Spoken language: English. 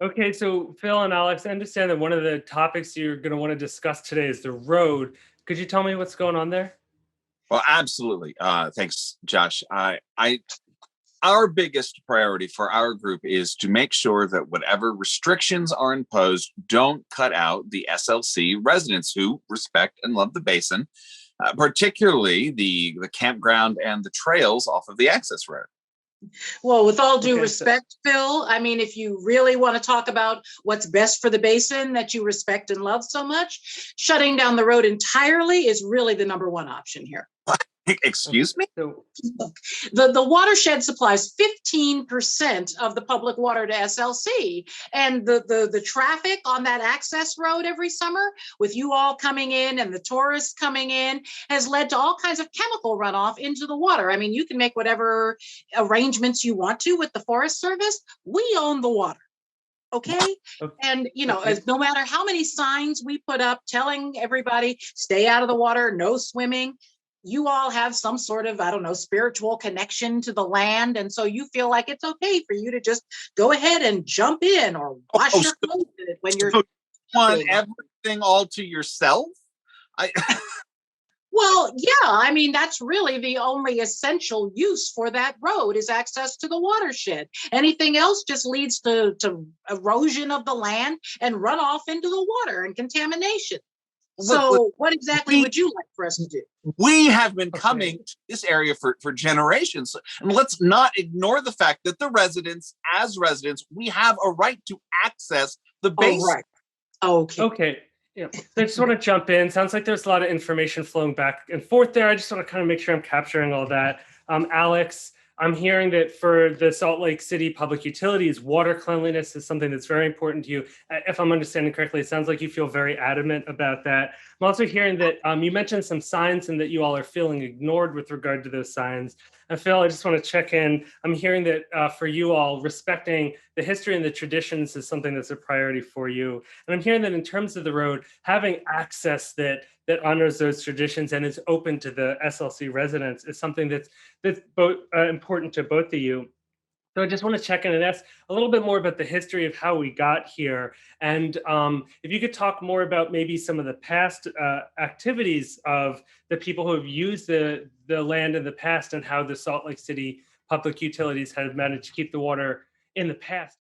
Okay, so Phil and Alex, I understand that one of the topics you're going to want to discuss today is the road. Could you tell me what's going on there? Well, absolutely. Thanks, Josh. Our biggest priority for our group is to make sure that whatever restrictions are imposed don't cut out the SLC residents who respect and love the basin, particularly the campground and the trails off of the access road. Well, with all due Okay, so respect, Phil, I mean, if you really want to talk about what's best for the basin that you respect and love so much, shutting down the road entirely is really the number one option here. okay, Excuse me? so Look, the watershed supplies 15% of the public water to SLC. And the traffic on that access road every summer, with you all coming in and the tourists coming in, has led to all kinds of chemical runoff into the water. I mean, you can make whatever arrangements you want to with the Forest Service. We own the water. Okay. And, okay, no matter how many signs we put up telling everybody, stay out of the water, no swimming, you all have some sort of, I don't know, spiritual connection to the land. And so you feel like it's okay for you to just go ahead and jump in or wash Oh, your clothes in it when so you're you want shopping. everything all to yourself? I Well, yeah, I mean, that's really the only essential use for that road is access to the watershed. Anything else just leads to erosion of the land and runoff into the water and contamination. look, So what exactly we would you like for us to do? we have been okay. coming to this area for generations. And let's not ignore the fact that as residents, we have a right to access the Oh, base. right. Okay. Okay. Yeah. So I just want to jump in. Sounds like there's a lot of information flowing back and forth there. I just want to kind of make sure I'm capturing all that. Alex, I'm hearing that for the Salt Lake City Public Utilities, water cleanliness is something that's very important to you. If I'm understanding correctly, it sounds like you feel very adamant about that. I'm also hearing that you mentioned some signs and that you all are feeling ignored with regard to those signs. And Phil, I just want to check in. I'm hearing that for you all, respecting the history and the traditions is something that's a priority for you. And I'm hearing that in terms of the road, having access that honors those traditions and is open to the SLC residents is something that's both important to both of you. So I just want to check in and ask a little bit more about the history of how we got here, and if you could talk more about maybe some of the past activities of the people who have used the land in the past and how the Salt Lake City public utilities have managed to keep the water in the past.